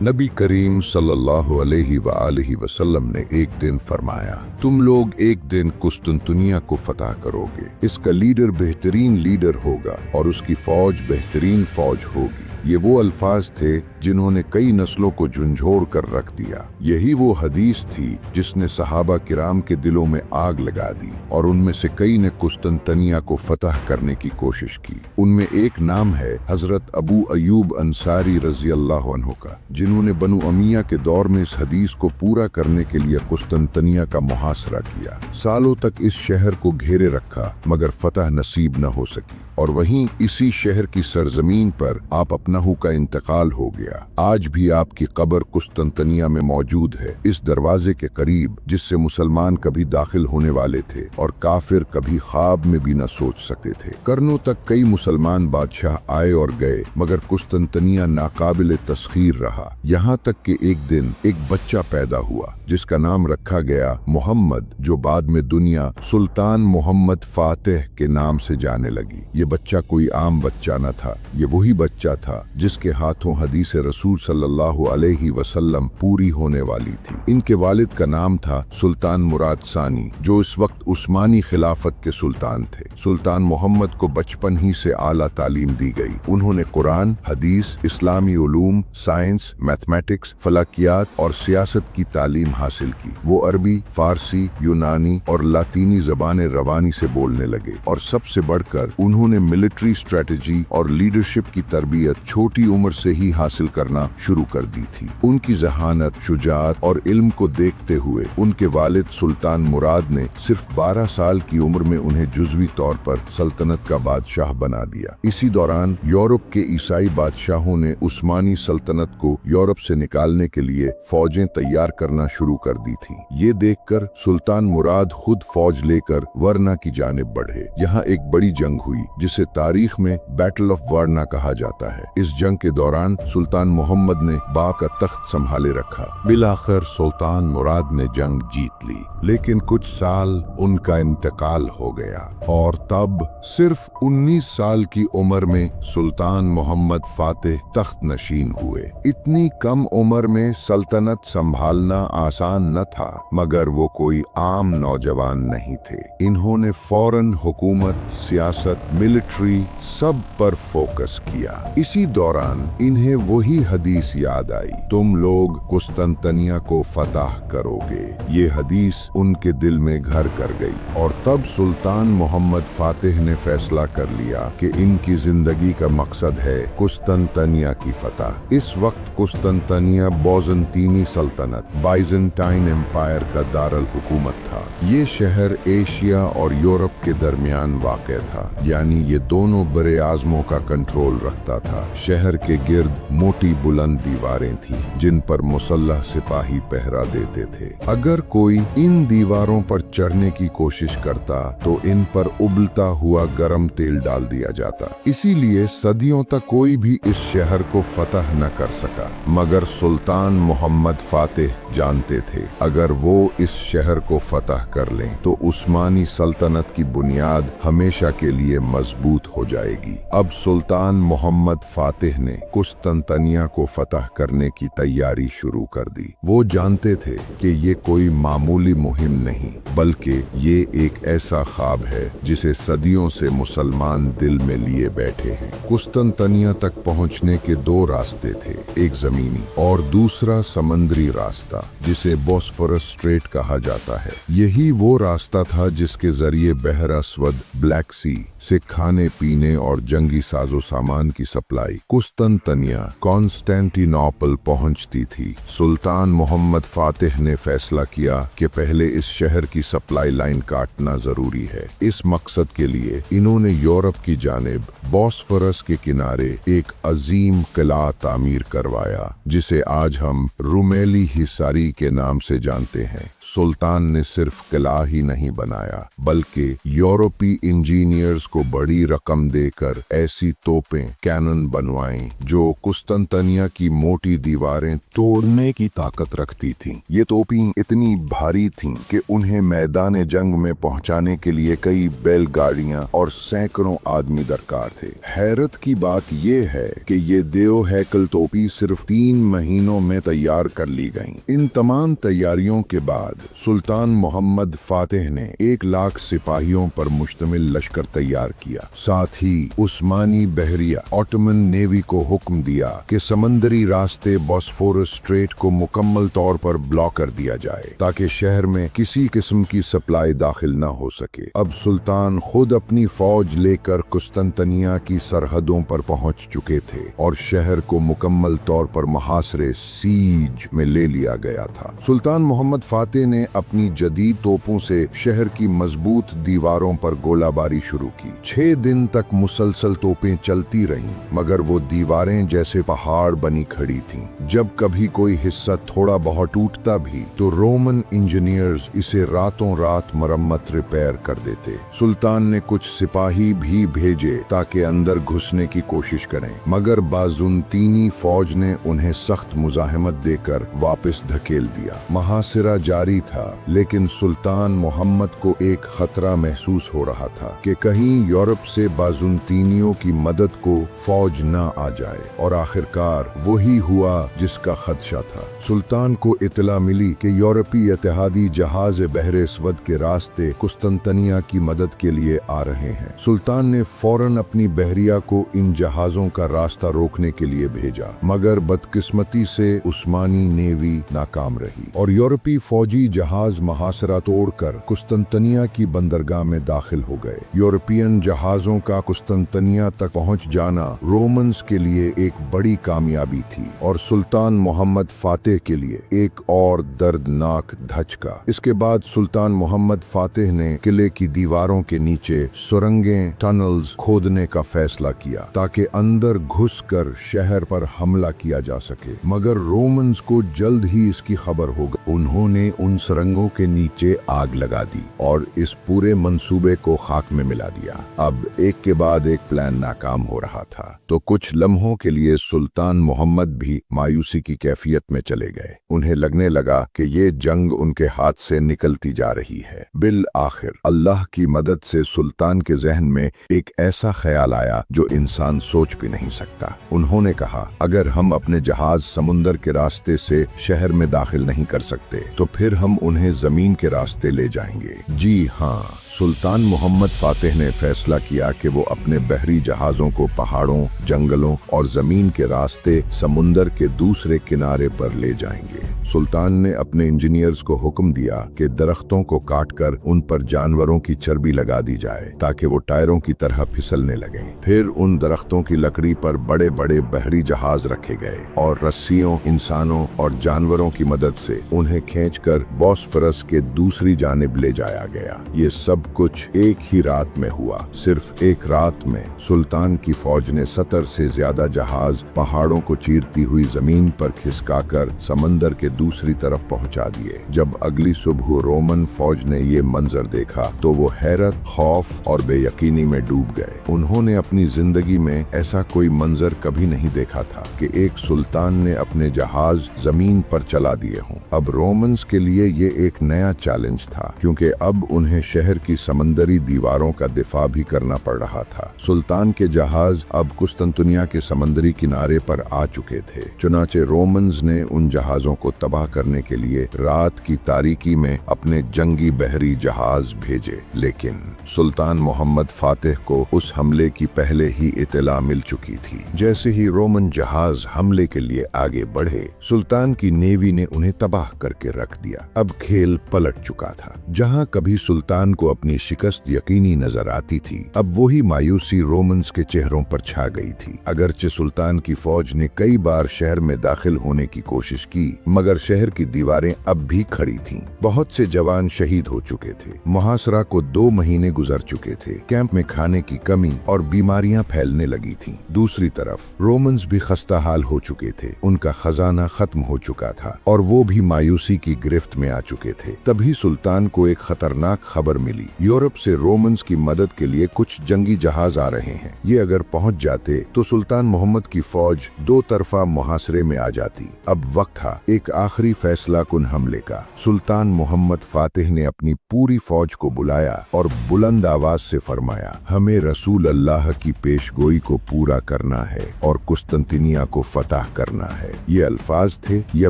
नबी करीम सल्लल्लाहु अलैहि वसल्लम ने एक दिन फरमाया, तुम लोग एक दिन कुस्तुनतुनिया को फतह करोगे। इसका लीडर बेहतरीन लीडर होगा और उसकी फौज बेहतरीन फौज होगी। ये वो अल्फाज थे जिन्होंने कई नस्लों को झंझोड़ कर रख दिया। यही वो हदीस थी जिसने सहाबा किराम के दिलों में आग लगा दी और उनमें से कई ने कुस्तुनतनिया को फतह करने की कोशिश की। उनमें एक नाम है हजरत अबू अयूब अंसारी रजी अल्लाह अन्हु का, जिन्होंने बनु अमिया के दौर में इस हदीस को पूरा करने के लिए कुस्तुनतनिया का मुहासरा किया। सालों तक इस शहर को घेरे रखा मगर फतह नसीब न हो सकी और वहीं इसी शहर की सरजमीन पर आप अपनाहू का इंतकाल हो गया। आज भी आपकी कब्र कुस्तुनतनिया में मौजूद है, इस दरवाजे के करीब जिससे मुसलमान कभी दाखिल होने वाले थे और काफिर कभी ख्वाब में भी न सोच सकते थे। कर्नों तक कई मुसलमान बादशाह आए और गए मगर कुस्तुनतनिया नाकाबिल तस्खीर रहा। यहाँ तक कि एक दिन एक बच्चा पैदा हुआ जिसका नाम रखा गया मोहम्मद, जो बाद में दुनिया सुल्तान मोहम्मद फातिह के नाम से जाने लगी। ये बच्चा कोई आम बच्चा न था, ये वही बच्चा था जिसके हाथों हदीस रसूल सल्लल्लाहु अलैहि वसल्लम पूरी होने वाली थी। इनके वालिद का नाम था सुल्तान मुराद सानी, जो इस वक्त उस्मानी खिलाफत के सुल्तान थे। सुल्तान मोहम्मद को बचपन ही से आला तालीम दी गई। उन्होंने कुरान, हदीस, इस्लामी उलूम, साइंस, मैथमेटिक्स, फलकियात और सियासत की तालीम हासिल की। वो अरबी, फारसी, यूनानी और लातीनी ज़बानें रवानी से बोलने लगे और सबसे बढ़कर उन्होंने मिलिट्री स्ट्रेटजी और लीडरशिप की तरबियत छोटी उम्र से ही हासिल करना शुरू कर दी थी। उनकी जहानत, शुजाअत और इल्म को देखते हुए उनके वालिद सुल्तान मुराद ने सिर्फ 12 साल की उम्र में उन्हें जुज़वी तौर पर सल्तनत का बादशाह बना दिया। इसी दौरान यूरोप के ईसाई बादशाहों ने उस्मानी सल्तनत को यूरोप से निकालने के लिए फौजें तैयार करना शुरू कर दी थी। ये देखकर सुल्तान मुराद खुद फौज लेकर वर्ना की जानिब बढ़े। यहाँ एक बड़ी जंग हुई जिसे तारीख में बैटल ऑफ वर्ना कहा जाता है। इस जंग के दौरान सुल्तान मोहम्मद ने बाप का तख्त संभाले रखा। बिलाखिर सुल्तान मुराद ने जंग जीत ली, लेकिन कुछ साल उनका इंतकाल हो गया और तब सिर्फ 19 साल की उम्र में सुल्तान मोहम्मद फातिह तख्त नशीन हुए। इतनी कम उम्र में सल्तनत संभालना आसान न था, मगर वो कोई आम नौजवान नहीं थे। इन्होंने फौरन हुकूमत, सियासत, मिलिट्री सब पर फोकस किया। इसी दौरान इन्हें वही हदीस याद आई, तुम लोग कुस्तुनतनिया को फतह करोगे। ये हदीस उनके दिल में घर कर गई और तब सुल्तान मोहम्मद फातिह ने फैसला कर लिया कि इनकी जिंदगी का मकसद है कुस्तुनतनिया की फतह। इस वक्त कुस्तुनतनिया बाइज़ेंटीनी सल्तनत, बाइज़ेंटाइन एम्पायर का दारुल हुकूमत था। ये शहर एशिया और यूरोप के दरमियान वाक़ था, यानी ये दोनों बड़े आज़मों का कंट्रोल रखता था। शहर के गिर्द मोटी बुलंद दीवारें थीं जिन पर मुसल्लह सिपाही पहरा देते थे। अगर कोई इन दीवारों पर चढ़ने की कोशिश करता तो इन पर उबलता हुआ गर्म तेल डाल दिया जाता। इसीलिए सदियों तक कोई भी इस शहर को फतह न कर सका, मगर सुल्तान मोहम्मद फातिह जानते थे अगर वो इस शहर को फतह कर लें तो उस्मानी सल्तनत की बुनियाद हमेशा के लिए मजबूत हो जाएगी। अब सुल्तान मोहम्मद फातिह ने कुस्तुनतनिया को फतह करने की तैयारी शुरू कर दी। वो जानते थे कि ये कोई मामूली मुहिम नहीं, बल्कि ये एक ऐसा ख्वाब है जिसे सदियों से मुसलमान दिल में लिए बैठे हैं। कुस्तुनतनिया तक पहुंचने के दो रास्ते थे, एक जमीनी और दूसरा समंदरी रास्ता जिसे बॉस्फोरस स्ट्रेट कहा जाता है। यही वो रास्ता था जिसके जरिए बहर अस्वद, ब्लैक सी से खाने पीने और जंगी साजो सामान की सप्लाई कुस्तुनतनिया, कॉन्स्टेंटिनोपल पहुंचती थी। सुल्तान मोहम्मद फातिह ने फैसला किया कि पहले इस शहर की सप्लाई लाइन काटना जरूरी है। इस मकसद के लिए इन्होंने यूरोप की जानिब बॉस्फोरस के किनारे एक अजीम किला तामीर करवाया जिसे आज हम रुमेली हिसारी के नाम से जानते हैं। सुल्तान ने सिर्फ किला ही नहीं बनाया बल्कि यूरोपी इंजीनियर्स को बड़ी बड़ी रकम देकर ऐसी तोपें कैनन बनवाईं जो कुस्तंतनिया की मोटी दीवारें तोड़ने की ताकत रखती थीं। ये तोपें इतनी भारी थीं कि उन्हें मैदान जंग में पहुंचाने के लिए कई बैलगाड़ियां और सैकड़ों आदमी दरकार थे। हैरत की बात यह है कि ये देव हैकल तोपी सिर्फ 3 महीनों में तैयार कर ली गईं। इन तमाम तैयारियों के बाद सुल्तान मोहम्मद फातिह ने 1 लाख सिपाहियों पर मुश्तमिल लश्कर तैयार किया। साथ ही उस्मानी बहरिया ऑटोमन नेवी को हुक्म दिया कि समंदरी रास्ते बॉस्फोरस स्ट्रेट को मुकम्मल तौर पर ब्लॉक कर दिया जाए ताकि शहर में किसी किस्म की सप्लाई दाखिल न हो सके। अब सुल्तान खुद अपनी फौज लेकर कुस्तंतनिया की सरहदों पर पहुंच चुके थे और शहर को मुकम्मल तौर पर मुहासरे सीज में ले लिया गया था। सुल्तान मोहम्मद फातिह ने अपनी जदीद तोपों से शहर की मजबूत दीवारों पर गोलाबारी शुरू की। 6 दिन तक मुसलसल तोपें चलती रहीं, मगर वो दीवारें जैसे पहाड़ बनी खड़ी थीं। जब कभी कोई हिस्सा थोड़ा बहुत टूटता भी तो रोमन इंजीनियर्स इसे रातों रात मरम्मत रिपेयर कर देते। सुल्तान ने कुछ सिपाही भी भेजे ताकि अंदर घुसने की कोशिश करें, मगर बाजुनतीनी फौज ने उन्हें सख्त मुजाहिमत देकर वापस धकेल दिया। मुहासिरा जारी था, लेकिन सुल्तान मोहम्मद को एक खतरा महसूस हो रहा था कि कहीं यूरोप से बाजुनतीनियों की मदद को फौज न आ जाए, और आखिरकार वही हुआ जिसका खदशा था। सुल्तान को इतला मिली कि यूरोपीय इत्तेहादी जहाज बहरे अस्वद के रास्ते कुस्तंतनिया की मदद के लिए आ रहे हैं। सुल्तान ने फौरन अपनी बहरिया को इन जहाजों का रास्ता रोकने के लिए भेजा, मगर बदकिस्मती से उस्मानी नेवी नाकाम रही और यूरोपी फौजी जहाज मुहासरा तोड़कर कुस्तंतनिया की बंदरगाह में दाखिल हो गए। यूरोपियन जहाजों का कुस्तंतनिया तक पहुंच जाना रोमन्स के लिए एक बड़ी कामयाबी थी और सुल्तान मोहम्मद फातिह के लिए एक और दर्दनाक धचका। इसके बाद सुल्तान मोहम्मद फातिह ने किले की दीवारों के नीचे सुरंगें टनल्स खोदने का फैसला किया ताकि अंदर घुसकर शहर पर हमला किया जा सके, मगर रोमन्स को जल्द ही इसकी खबर हो गई। उन्होंने उन सुरंगों के नीचे आग लगा दी और इस पूरे मंसूबे को खाक में मिला दिया। अब एक के बाद एक प्लान नाकाम हो रहा था, तो कुछ लम्हों के लिए सुल्तान मोहम्मद भी मायूसी की कैफियत में चले गए। उन्हें लगने लगा कि ये जंग उनके हाथ से निकलती जा रही है। बिल आखिर अल्लाह की मदद से सुल्तान के जहन में एक ऐसा ख्याल आया जो इंसान सोच भी नहीं सकता। उन्होंने कहा, अगर हम अपने जहाज समुंदर के रास्ते से शहर में दाखिल नहीं कर सकते तो फिर हम उन्हें जमीन के रास्ते ले जाएंगे। जी हाँ, सुल्तान मोहम्मद फातिह ने फैसला किया कि वो अपने बहरी जहाजों को पहाड़ों, जंगलों और जमीन के रास्ते समुंदर के दूसरे किनारे पर ले जाएंगे। सुल्तान ने अपने इंजीनियर्स को हुक्म दिया कि दरख्तों को काटकर उन पर जानवरों की चर्बी लगा दी जाए ताकि वो टायरों की तरह फिसलने लगें। फिर उन दरख्तों की लकड़ी पर बड़े बड़े बहरी जहाज रखे गए और रस्सियों, इंसानों और जानवरों की मदद से उन्हें खींचकर बॉस्फोरस के दूसरी जानिब ले जाया गया। ये सब कुछ एक ही रात में हुआ। सिर्फ एक रात में सुल्तान की फौज ने 70 से ज्यादा जहाज पहाड़ों को चीरती हुई जमीन पर खिसकाकर समंदर के दूसरी तरफ पहुंचा दिए। जब अगली सुबह रोमन फौज ने ये मंजर देखा तो वो हैरत, खौफ और बेयकीनी में डूब गए। उन्होंने अपनी जिंदगी में ऐसा कोई मंजर कभी नहीं देखा था कि एक सुल्तान ने अपने जहाज जमीन पर चला दिए हों। अब रोमन्स के लिए ये एक नया चैलेंज था, क्योंकि अब उन्हें शहर की समंदरी दीवारों का दिफा भी करना पड़ रहा था। सुल्तान के जहाज अब कुस्तंतुनिया के समंदरी किनारे पर आ चुके थे। चुनाचे रोमन्स ने उन जहाजों को तबाह करने के लिए रात की तारीकी में अपने जंगी बहरी जहाज भेजे, लेकिन सुल्तान मोहम्मद फातिह को उस हमले की पहले ही इत्तला मिल चुकी थी। जैसे ही रोमन जहाज हमले के लिए आगे बढ़े, सुल्तान की नेवी ने उन्हें तबाह करके रख दिया। अब खेल पलट चुका था। जहां कभी सुल्तान को अपनी शिकस्त यकीनी नजर आती थी, अब वही मायूसी रोमन्स के चेहरों पर छा गई थी। अगरचे सुल्तान की फौज ने कई बार शहर में दाखिल होने की कोशिश की, मगर मगर शहर की दीवारें अब भी खड़ी थीं। बहुत से जवान शहीद हो चुके थे। मुहासरा को 2 महीने गुजर चुके थे। कैंप में खाने की कमी और बीमारियां फैलने लगी थीं। दूसरी तरफ रोमन्स भी खस्ता हाल हो चुके थे। उनका खजाना खत्म हो चुका था और वो भी मायूसी की गिरफ्त में आ चुके थे। तभी सुल्तान को एक खतरनाक खबर मिली। यूरोप से रोमन्स की मदद के लिए कुछ जंगी जहाज आ रहे हैं। ये अगर पहुंच जाते तो सुल्तान मोहम्मद की फौज 2 तरफा मुहासरे में आ जाती। अब वक्त था एक आखिरी फैसला कुन हमले का। सुल्तान मोहम्मद फातिह ने अपनी पूरी फौज को बुलाया और बुलंद आवाज से फरमाया, हमें रसूल अल्लाह की पेशगोई को पूरा करना है और कुस्तंतिनिया को फतह करना है। ये अल्फाज थे या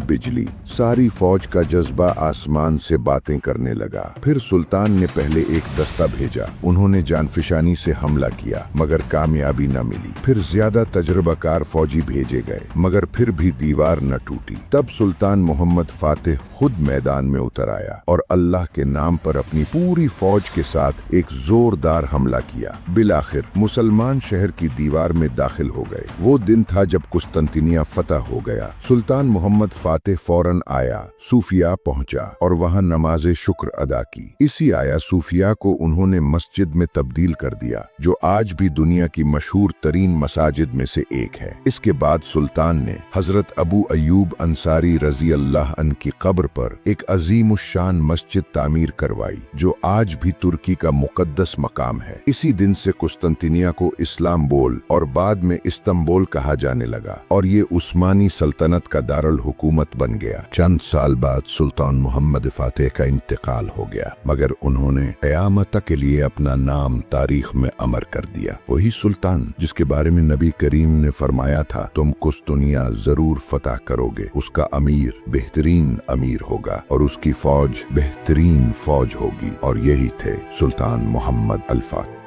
बिजली। सारी फौज का जज्बा आसमान से बातें करने लगा। फिर सुल्तान ने पहले एक दस्ता भेजा। उन्होंने जानफिशानी से हमला किया मगर कामयाबी न मिली। फिर ज्यादा तजर्बाकार फौजी भेजे गए मगर फिर भी दीवार न टूटी। तब सुल्तान मोहम्मद फातिह खुद मैदान में उतर आया और अल्लाह के नाम पर अपनी पूरी फौज के साथ एक जोरदार हमला किया। बिलाखिर मुसलमान शहर की दीवार में दाखिल हो गए। वो दिन था जब कुस्तंतिनिया फतह हो गया। सुल्तान मोहम्मद फातिह फौरन आया सूफिया पहुंचा और वहां नमाज शुक्र अदा की। इसी आया सूफिया को उन्होंने मस्जिद में तब्दील कर दिया जो आज भी दुनिया की मशहूर तरीन मसाजिद में से एक है। इसके बाद सुल्तान ने हजरत अबू अयूब अंसारी रजी अल्लाह अन की कब्र पर एक अजीम शान मस्जिद तामीर करवाई जो आज भी तुर्की का मुकद्दस मकाम है। इसी दिन से कुस्तंतिनिया को इस्लाम्बोल और बाद में इस्तांबुल कहा जाने लगा और ये उस्मानी सल्तनत का दारुल हुकूमत बन गया। चंद साल बाद सुल्तान मोहम्मद फातिह का इंतकाल हो गया मगर उन्होंने क़यामत के लिए अपना नाम तारीख में अमर कर दिया। वही सुल्तान जिसके बारे में नबी करीम ने फरमाया था, तुम कुस्तुनिया जरूर फतह करोगे। उसका अमीर बेहतरीन अमीर होगा और उसकी फौज बेहतरीन फौज होगी। और यही थे सुल्तान मोहम्मद अल फातिह।